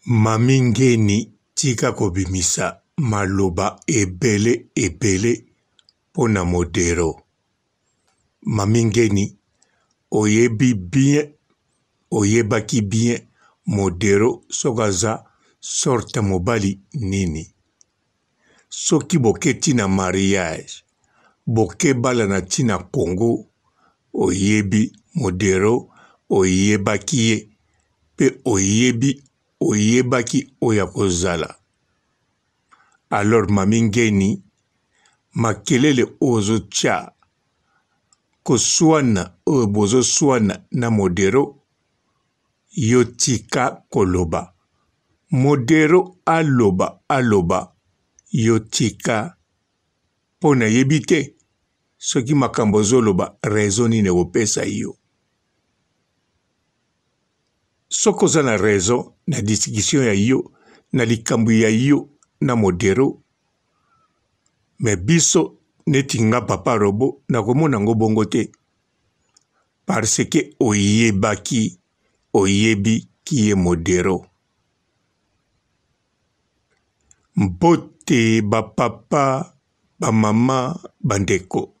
Mamingeni tika kobimisa maloba ebele pona modero. Mamingeni oyebi bien, oyebaki bien modero sokaza sorte mobali nini. Soki boke tina mariage, boke bala na tina Congo, oyebi modero, oyebaki ye, pe oyebaki oyakozala. Alors mamingeni, makelele ozo cha, koswana bozo swana na modero, yotika koloba. Modero aloba, yotika pona yebite, soki makambo zoloba raisoni ne opesa yo. Soko za na raison na discussion ya yo, na likambu ya yo na modero, me biso netinga papa robo na komona ngo bongo te. Parce que oyebi ki ye modero. Mbote ba papa, ba mama, bandeko.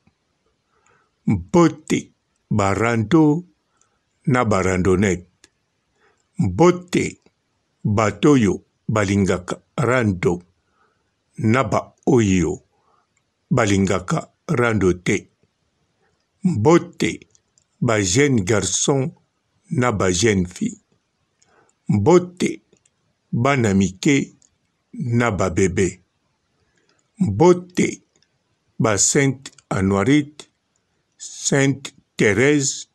Mbote barando na barandonette. Mbote batoyo balingaka rando na ba oyo balingaka rando te. Mbote ba jeune garçon na ba jeune fille. Mbote bana mike na ba bébé. Mbote ba Sainte Anoirite, Sainte Thérèse,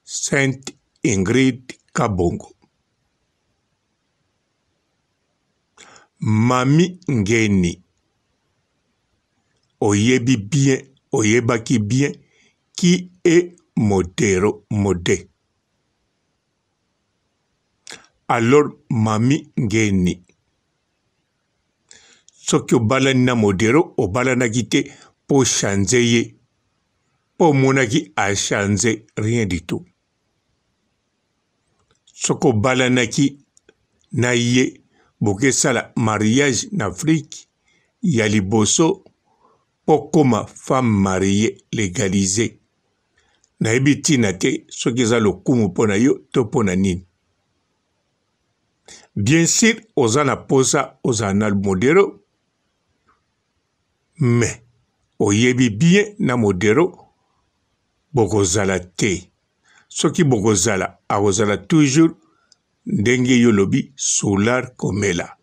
Sainte Ingrid Kabongo. Mami ngeni, oyebi bien, oyebaki bien, qui est modero modé. Alors mami ngeni, soki obalani na modero, obalanaki te po chanze ye, po monaki a chanze rien du tout. Soki obalanaki na ye, boke sala mariage en Afrique, ya liboso, pokoma femme mariée légalisée. Na yebi tina te, soki za lokumu pona yo, to pona nini. Bien sûr, ozana posa, ozana modero, mais oyebi bien na modero, bokozala te. Soki bokozala, akozala toujours ndenge yo lobi solar komela.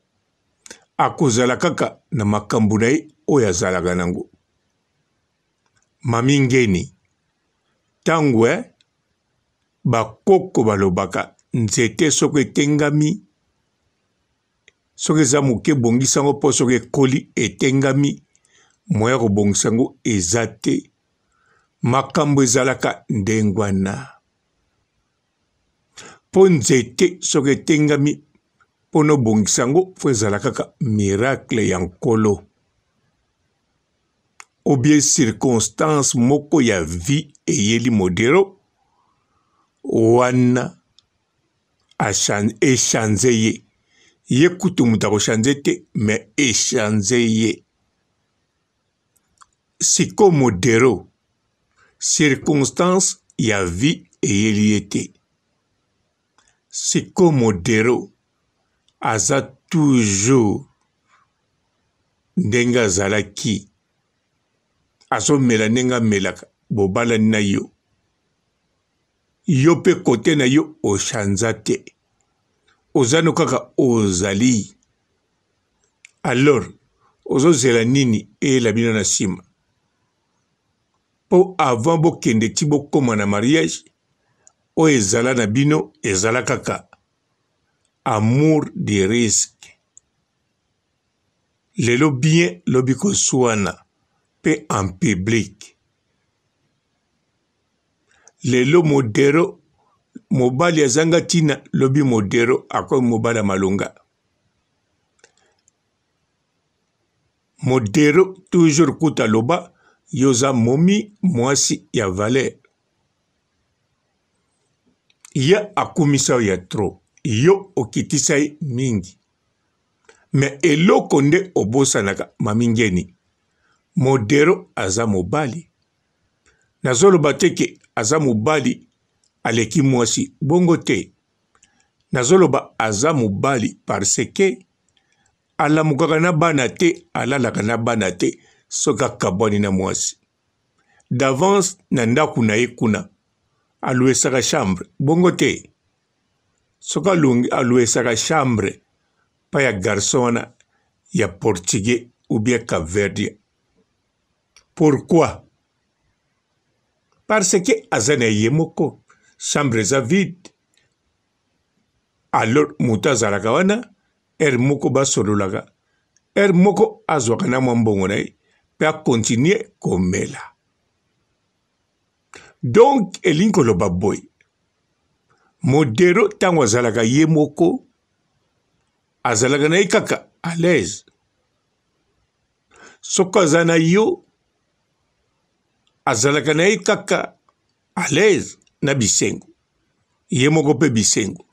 Akozala kaka na makambu na ye oyo azalaka nango. Mamingeni, tangwe bakoko balobaka nzete soki etengami, soki eza moke bongisango po soki ekoli etengami, moya kobongisango eza te. Makambo ezalaka ndengwana. Po nzete soki etengami pono bongisango fo ezalaka kaka miracle ya nkolo. Ou bien circonstance moko ya vie eyeli modero, wana echanze ye. Ye kutu muta ko chanze te, mais echanze ye. Siko modero, circonstance ya vie eyeli ete. Siko modero, aza toujours ndenga zalaki. Aso mela nenga melaka, bobala na yo. Yo pe kote na yo o chanzate. Ozano kaka ozali. Alors, ozo zela nini e la bino na sima. Po avant bo kende ti bo koma na mariage, o ezala na bino, ezala kaka amour de risque. Lelo bien lobi ko suana. Pe en public. Lelo modero, mobali azanga tina lobi modero ako mobala malunga. Modero toujours kuta loba, yoza momi mwasi ya valer. Ya akumisa ya trop. yo okitisa ye mingi. Me eloko nde obosanaka mami Ngeni. Modero aza mobali. Nazoloba te ke aza mobali aleki mwasi bongo te. Nazoloba aza mobali parce ke alamukaka na bana te, alalaka na bana te, soka kabwani na mwasi. D'avance na ndaku na ye kuna aluesaka chambre bongo te. Soka lungi aluesaka chambre pa ya garçon wana ya portugais ou bien capverdien. Pourquoi? Parce que azana yemoko chambre za vide. Alors muta zalaka wana moko basololaka. Moko azwaka na mwambongo na ye pe a continuer komela. Donc elinko loba boy. Modero tango azalaka yemoko azalaka na ye kaka à l'aise. Soko azana yo azalaka na ye kaka à l'aise na bisengo. Yemoko pe bisengo.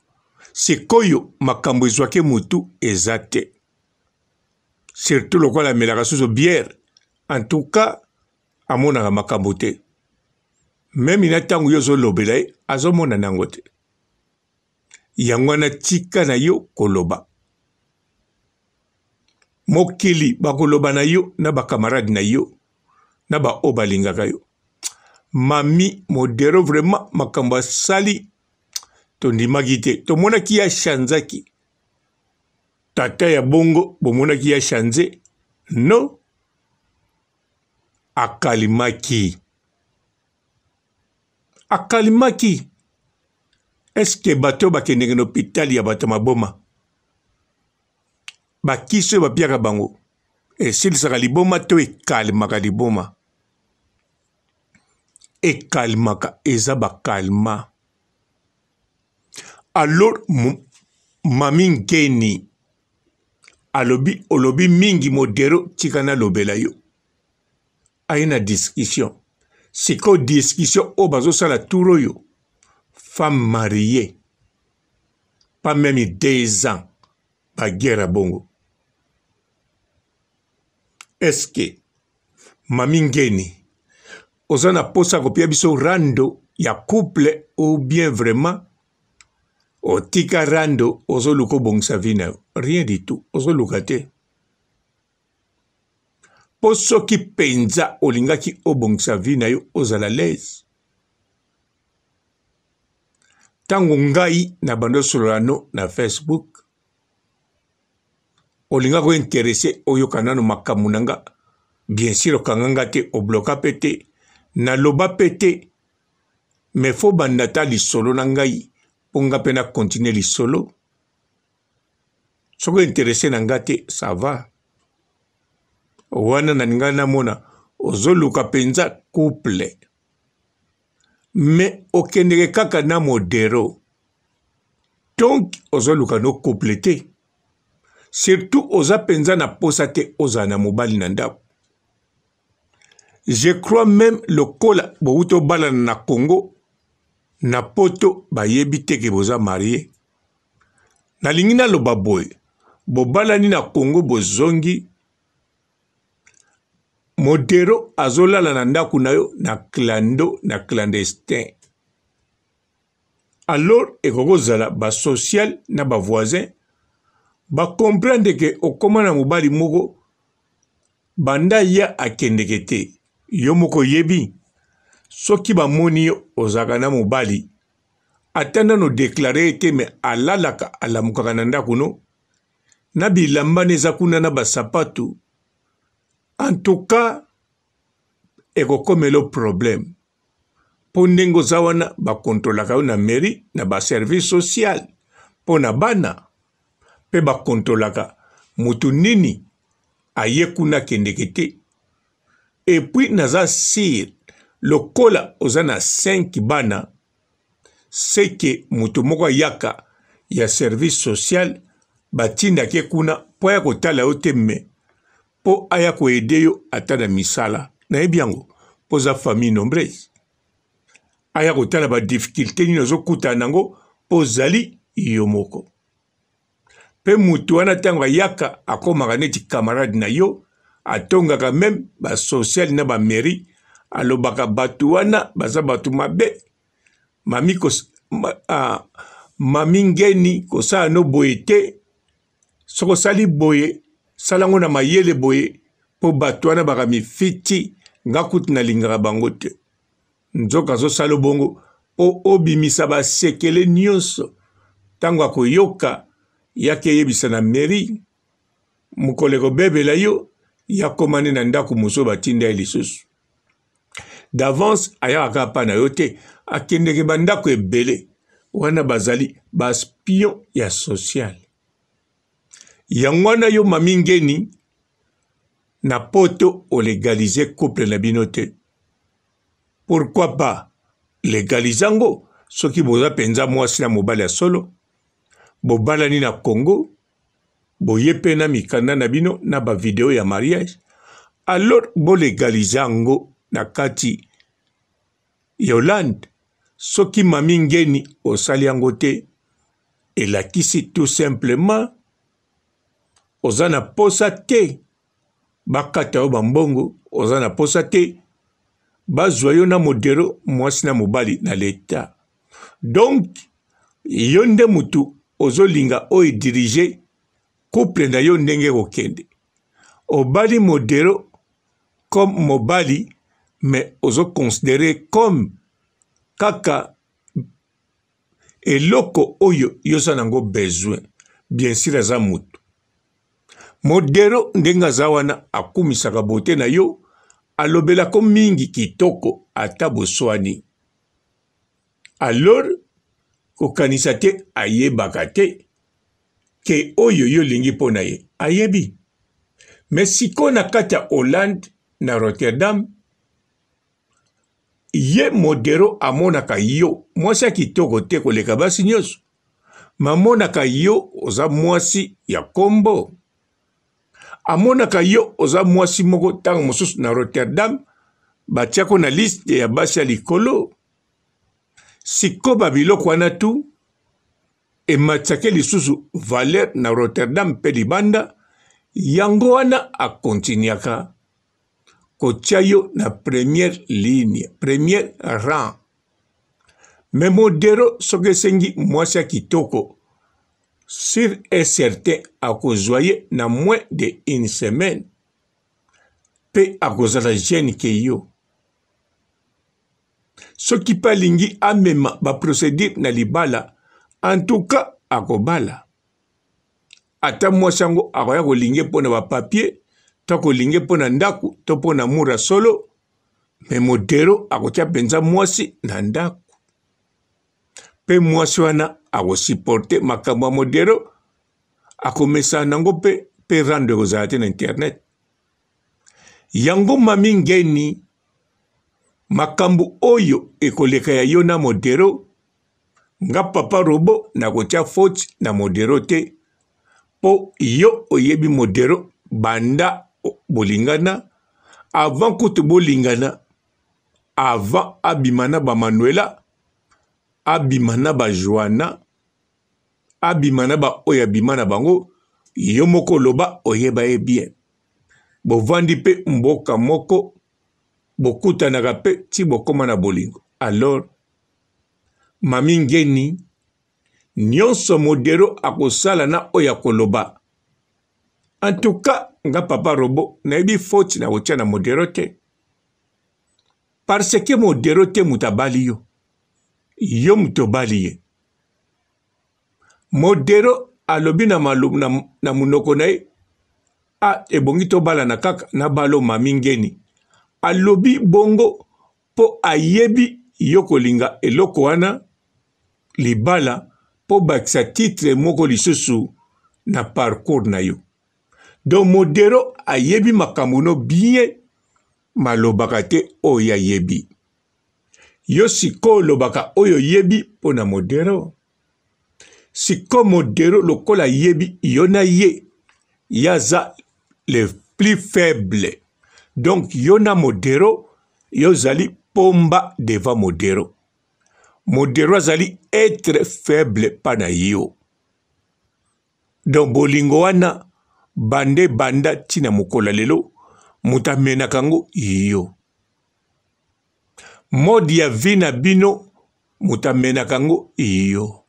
Sikoyo makambo ezwake mutu ezate. Surtout lokola melaka suso bière. En tout cas, amonaka makambo te. Même ina tango yo zo lobela ye azomona nango te. Yango na tika na yo koloba. Mokili bakoloba na yo na bakamarade na yo na ba obalingaka yo. Mami Modero vraiment makambo asali tondimaki te. Tomonaki ya shanzaki. Tata ya bongo bomonaki ya shanze. No. Akalimaki. Akalimaki. Est-ce que bato bakendenge na hôpital ya bato maboma? Bakiso bapiaka bango. Esilisaka liboma to ekalimaka liboma. Ekalimaka eza bakalima. Alors mami Ngeni olobi mingi Modero tikana lobela yo. Aina discussion. Siko discussion o bazo sala touro yo. Femme mariée. Pas même 2 ans. Ba guerre bongo. Est-ce que mami Ngeni ozana posa kopia biso rando ya couple ou bien vraiment otika rando ozoluko bongisa vina? Rien du tout. Ozoluka te. Poso ki penza olingaki obongisa vina yo ozala l'aise. Tango ngai na bando solano na Facebook olinga ko intéressé oyo kanano makamunanga. Bien sûr okanganga te obloka pete na loba pete. Mais fo bandata lisolo na ngai ponga pena continuer lisolo. Soko intéressé na ngate ça va. Wana na ninga na mona ozoluka penza couple. Mais okendeke kaka na Modero. Donc ozoluka no couple te. Surtout oza penza na posa te oza na mobali na ndako. Je crois même lokola bouto bala na Congo na poto bayebi te ke boza marié. Na lingina loba boy. Bobala ni na Congo bozongi. Modero azolala na ndaku na yo na clando na clandestin. Alors ekokozala ba social na ba voisin ba comprendre ke okoma na mobali moko banda ya akendeke te. Yo moko yebi soki ba moni yo ozaka na mobali atanda no déclarer ete me alalaka alamukaka na ndaku no na bilamba neza kuna na basapatu. En tout cas, ekokomelo problème. Pondengo zawana ba kontrolaka yo na mairie na ba service social. Pona bana pe ba kontrolaka mutu nini aye kuna kendekete. Et puis naza sir lokola ozana 5 bana c'est que mutu moko yaka ya service social batinda ke kuna po ya kotala yo teme. Po aya ko ede yo atana misala na ebiango poza famille nombreuse aya ko tala ba difficulté ni zo kuta nango pozali yo moko. Pe mutu wana tango yaka akomaka neti camarade na yo, atongaka même ba social na ba mairie, alobaka batu wana baza batu mabe. Mami ngeni kosala no boye te, soko sali boye, salango na mayele boye, po batu wana baka mifiti, nga kuti na lingaka bango te. Nzoka zo salo bongo, po obimisa ba sekele nyonso, tango akoyoka, yake yebisa na mairie, mukoleko bebela yo, yakomane na ndako muso batinda lisusu. D'avance, ayaka pa na yo te, akendeke bandako ebele, wana bazali ba spion ya social. Yangwana yo mami ngeni, na poto o legalize couple na bino te. Pourquoi pas legalizango, soki boza penza mwasi na mobali ya solo, bobalani na Congo, boyepe na mikanda na bino na ba video ya mariage, alors bo legalizango na kati Yolande, soki mami ngeni osali yango te, elakisi tout simplement, oza na posa te, bakata yo bambongo, oza na posa te, bazwa yo na modero, mwasi na mobali na leta. Donc, yo nde mutu, ozo linga oye dirige, couple na yo ndenge kokende. Obali modero, comme mobali, mais ozo considéré comme kaka eloko oyo yosa nango besoin. Bien sûr, aza mutu. Modero ndenga zawana akumisaka bote na yo, alobela ko mingi kitoko ata boswani. Alors, kokanisa te ayebaka te, ke oyo yo lingi pona ye, ayebi. Mais siko na kati ya Hollande na Rotterdam, ye modero amonaka yo, mwasi ya kitoko te koleka basi nyonso. Mamonaka yo oza mwasi ya kombo. Amonaka yo oza mwasi moko tango mosusu na Rotterdam, batiako na liste ya basi ya likolo. Siko babiloko wana tu, ematiake lisusu Valer na Rotterdam pe libanda, yango wana akontiniaka kotia yo na première ligne, première rang. Mais modero soke sengi mwasi ya kitoko, sur et certain akozwaye na moins de une semaine, pe akozala jeune ke yo. Soki pa lingi amema ba procédure na libala, en tout cas akobala. Ata mwasi yango akoya kolinge pona ba papier, to kolinge pona ndaku, to pona mura solo, me modero akotia penza mwasi na ndaku. Pe mwasi wana akosupporte makambo ya modero, akomesa nango pe rendre kozala te na internet. Yango mami ngeni, makambo oyo ekoleka ya yo na modero, nga papa robo na kotia faute na modero te, po yo oyebi modero banda bolingana, avant kutu bolingana, avant abimana ba Manuela, abimana ba Joana, abimana ba oya bimana bango, yo moko loba oyeba e bien. Bovandi pe mboka moko, bokutanaka pe ti bokoma na bolingo. Alors, mami ngeni, nyonso modero akosala na oya koloba. En tout cas, nga papa robo, naebi faute na kotia na modero te. Parce que modero te mutabali yo. Yo mutobali ye. Modero alobi na malum na munoko na ye, ebongi to bala na kaka na balo mami ngeni. Alobi bongo po ayebi yo kolinga eloko wana libala po bakisa titre moko lisusu na parcours na yo. Donc modero ayebi makamuno bien malobaka te oyo ayebi. Yo siko lobaka oyo yebi po na modero. Siko modero lokola yebi yo na ye yaza le plus faible. Donc yo na modero yo zali pomba devant modero. modero azali être faible pa na yo. Donc bolingo wana bande banda tina mukola lelo mutamena kango yo. Modi ya vina bino mutamena kango yo.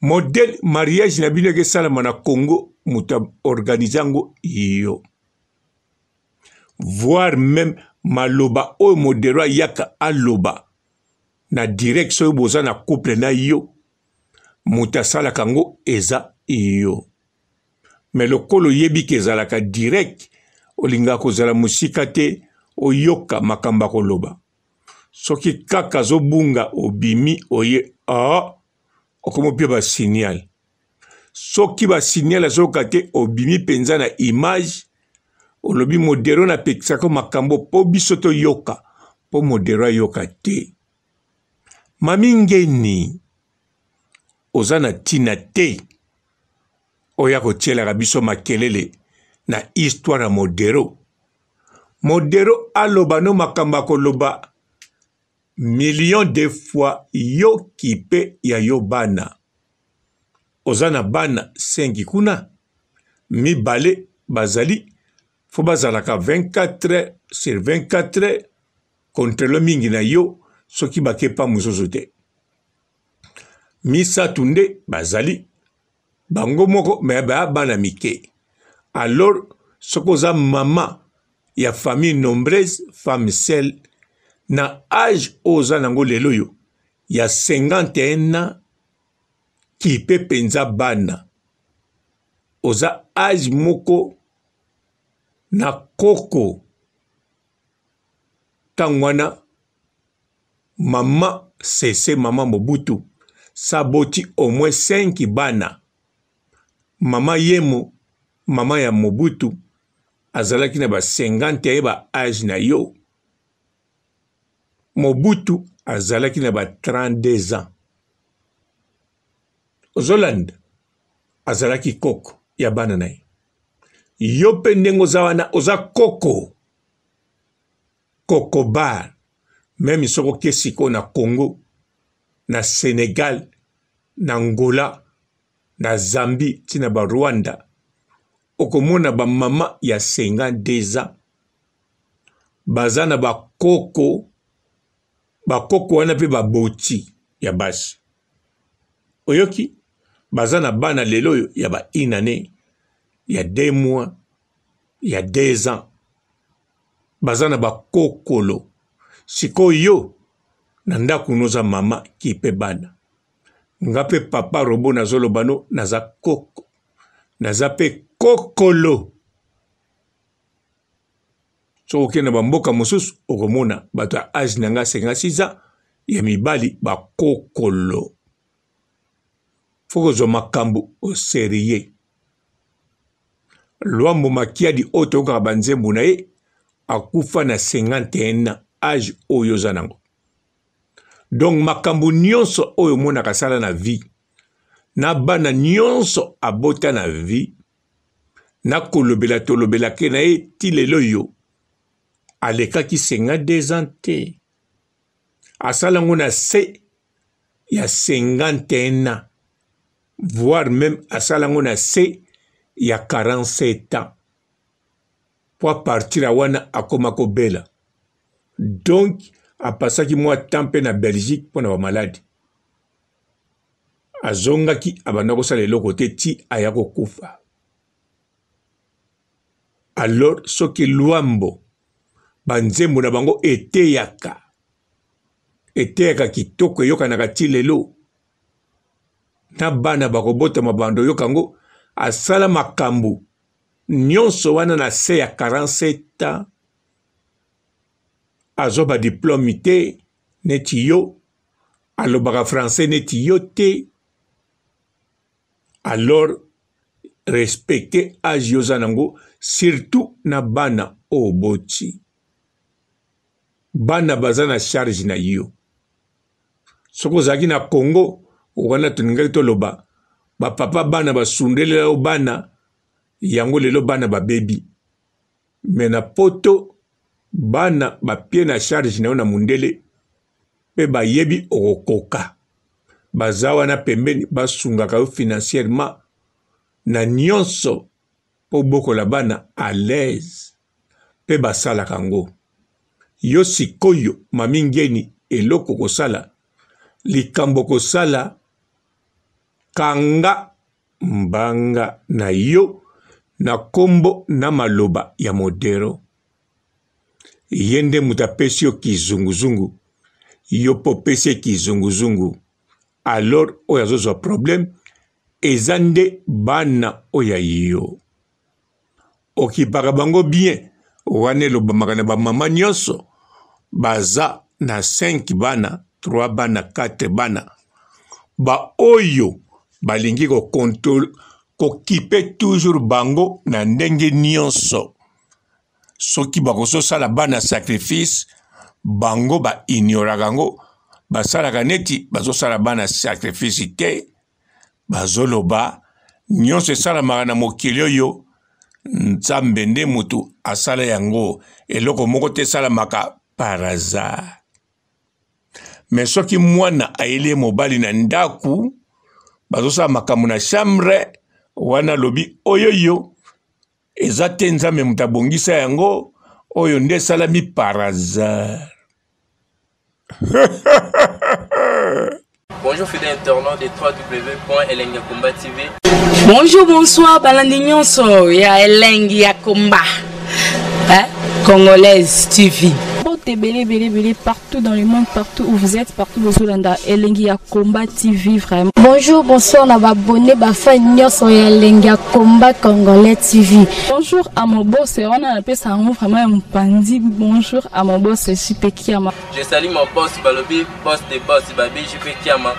Modèle mariage na bino ke salama na Congo muta organizango yo. Voire même maloba o modero yaka aloba na direction boza na couple na yo muta sala kango eza yo. Mais le kolo yebi kezalaka direct olinga kozala musika te oyoka makamba koloba. Soki kaka zo bunga obimi oye okomo pia ba signal. Soki ba signal azoka te obimi penza na image olobi modero na pekisako makambo po bisoto yoka po modero yoka te. Mami ngeni ozana tina te oya kotielaka biso makelele na histoire ya modero. Modero aloba no makamba koloba million de fois yo kipe ya yo bana. Ozana bana 5 kuna mibale bazali fo bazalaka 24 heures sur 24 heures contre le mingi na yo soki bakepa muzozo te. Misatu nde bazali bango moko me bana mike. Alors sokoza mama ya famille nombreuse femme seule na âge oza nango lelo yo ya 51 ans ki pe penza bana. Oza âge moko na koko tangwana mama sese mama Mobutu saboti au moins 5 bana. Mama yemo mama ya Mobutu azalaki na ba 50 ba âge na yo. Mobutu azalaki na ba 32 ans. Zolanda azalaki koko ya bana na ye. Yo pendengo zawana oza koko. Koko bar. Même soko kesiko na Congo, na Sénégal, na Angola, na Zambie, tina ba Rwanda. Okomona ba mama ya 52 ans. Bazana ba koko wana pe ba boti ya basi. Oyoki, bazana bana lelo ya ba inane, ya 2 mois, ya 2 ans. Bazana ba kokolo. Siko yo, nanda kunoza mama ki pe bana. Nga pe papa robo na zolo bano, naza koko. Naza pe kokolo. So okena ba mboka mususu, okomona, bato ya âge nanga 56 ans, ya mibali ba kokolo. Foko zo makambu o seriye. Luambo makiadi oto ka banzembu na ye, akufa na 51 ans, âge oyo zanango. Donc makambu nyonso oyo mona kasala na vie. Na bana nyonso abota na vie. Na kolobela tolobela ke na ye ti lelo yo. Aleka ki 52 ans te. Asalango na se ya 51 ans. Voire même asalango na se ya 47 ans. Po partir a wana akomako bela. Donc, a pasaki mwa tempe na Belgique pour na malade. Azonga ki abanako sale lokote ti ayako kufa. Alors, soki luambo, banzembo na bango eteyaka. Eteyaka kitoko yoka nakati lelo. Na bana bakobota mabando yokango, asala makambu. Nyonso wana na se ya 47 ans. Azoba diplôme te neti yo. Alobaka français neti yo te. Alors, respecter âge yo zanango, surtout na bana oboti. Bana bazana charge na yo. Soko zaki na Congo, wana tuningaki toloba, ba papa bana basundele o bana, yango lelo bana ba baby. Mena poto, bana ba pie na charge na yo na mundele, pe bayebi okokoka baza wana pembeni basungaka yo financièrement na nyonso po bokola bana à l'aise pe basalaka ngo. Yo sikoyo mami ngeni eloko kosala likambo kosala kanga mbanga na yo na kombo na maloba ya modero. Yende mutapesi yo kizunguzungu yo popesi kizunguzungu alors oyo azozwa problème ezande bana oya yo okipaka bango bien wane lobamaka na bamama nyonso baza na 5 bana 3 bana 4 bana ba oyo balingi ko contrôle kokipe toujours bango na ndenge nyonso soki bakososala bana sacrifice bango ba ignoraka ngo basalaka neti bazosala bana sacrifice te bazoloba nyonso esalamaka na mokili oyo nzambe nde mutu asala yango eloko moko te esalamaka par hasard. Mais soki mwana ayeli mobali na ndaku bazosala makambo na chambre wana lobi oyoyo eza te nzambe mutu abongisa yango oyo nde esalami par hasard. Bonjour fidèles internautes de www.elengiakomba TV. Bonjour, bonsoir, balandi nyonso ya Elengi ya Komba. Congolaise TV. Belé partout dans le monde, partout où vous êtes, partout où vous êtes, Elengi ya Komba TV vraiment. Bonjour, bonsoir, na abonné ba fan nyonso ya Elengi ya Komba Congolais TV. Bonjour à mon boss, on a appelé ça vraiment un pandi. Bonjour à mon boss, JP Kiama. Je salue mon boss Balobi, boss des boss Babi, JP Kiama.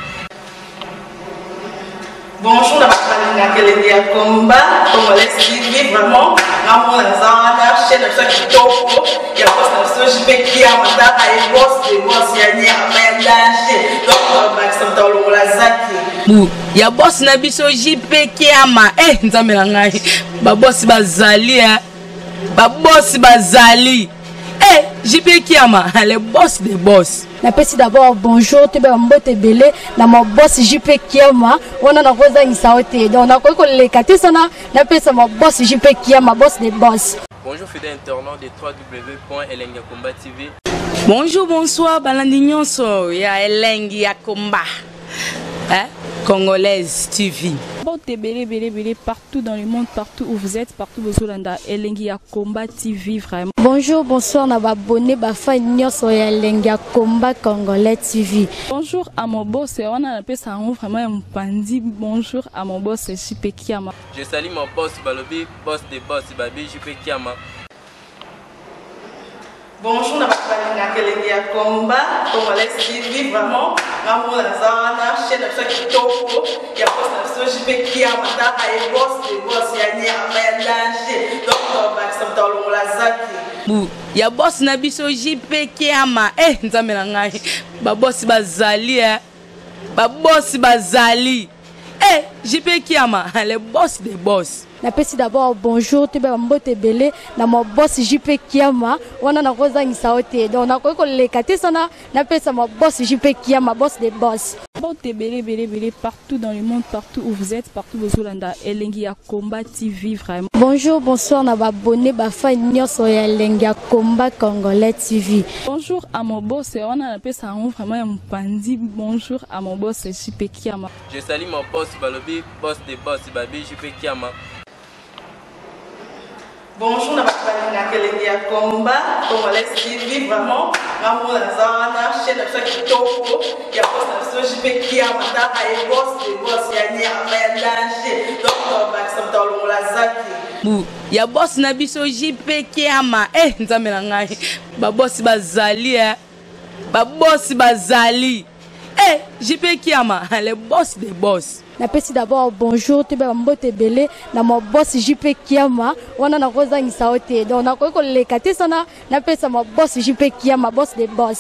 Bonjour, la famille na Elengi ya Komba Congolais TV vraiment. Namo na zana chaîne de chaque topo. Ya boss na JP Kiama, ta ay boss des boss ya ni amayandanje. Donc Maxime Tolo la zaki. Ya boss na biso JP Kiama. Nzambe na ngai. Ba boss bazali ba boss bazali. JP Kiama, le boss des boss. Napesi d'abord bonjour, te ba mbote belé na mon boss JP Kiama, wana na koza ngisaote. Donc na ko le kati sana napesa mon boss JP Kiama, boss des boss. Bonjour fidèles internautes de www.elengiakomba TV. Bonjour, bonsoir, balandi nyonso ya Elengi ya Komba. Congolaise TV. Belé partout dans le monde, partout où vous êtes, partout où vous êtes, Elengi ya Komba TV vraiment. Bonjour, bonsoir, na abonné ba fan nyonso ya Elengi ya Komba Congolais TV. Bonjour à mon boss, on a appelé ça vraiment un pandi. Bonjour à mon boss, JP Kiama. Je salue mon boss Balobi, boss des boss Babi, JP Kiama. Bonjour, la famille na Elengi ya Komba Congolais TV vraiment. Namo na zana chaîne de chaque topo. Ya boss na JP Kiama, ta ay boss des boss ya ni amayandanje. Donc Maxime Tolo la zaki. Ya boss na biso JP Kiama. Nzambe na ngai. Ba boss bazali ba boss bazali. JP Kiama, le boss des boss. Napesi d'abord bonjour, te ba mbote belé na mon boss JP Kiama, wana na koza ngisaote. Donc na ko le kati sana napesa mon boss JP Kiama, boss des boss. Belé partout dans le monde, partout où vous êtes, partout où vous êtes, Elengi ya Komba TV vraiment. Bonjour, bonsoir, na abonné ba fan nyonso ya Elengi ya Komba Congolais TV. Bonjour à mon boss, on a appelé ça vraiment un pandi. Bonjour à mon boss, JP Kiama. Je salue mon boss Balobi, boss des boss Babi, JP Kiama. Bonjour, la famille na Elengi ya Komba Congolais TV vraiment. Namo na zana chaîne de chaque topo. Ya boss na JP Kiama, ta ay boss des boss ya ni amayandanje. Donc Maxime Tolo la zaki. Ya boss na biso JP Kiama. Nzambe na ngai. Ba boss bazali ba boss bazali. JP Kiama, le boss des boss. Napesi d'abord bonjour, te ba mbote belé na mon boss JP Kiama, wana na koza ngisaote. Donc na ko le kati sana napesa mon boss JP Kiama, boss des boss.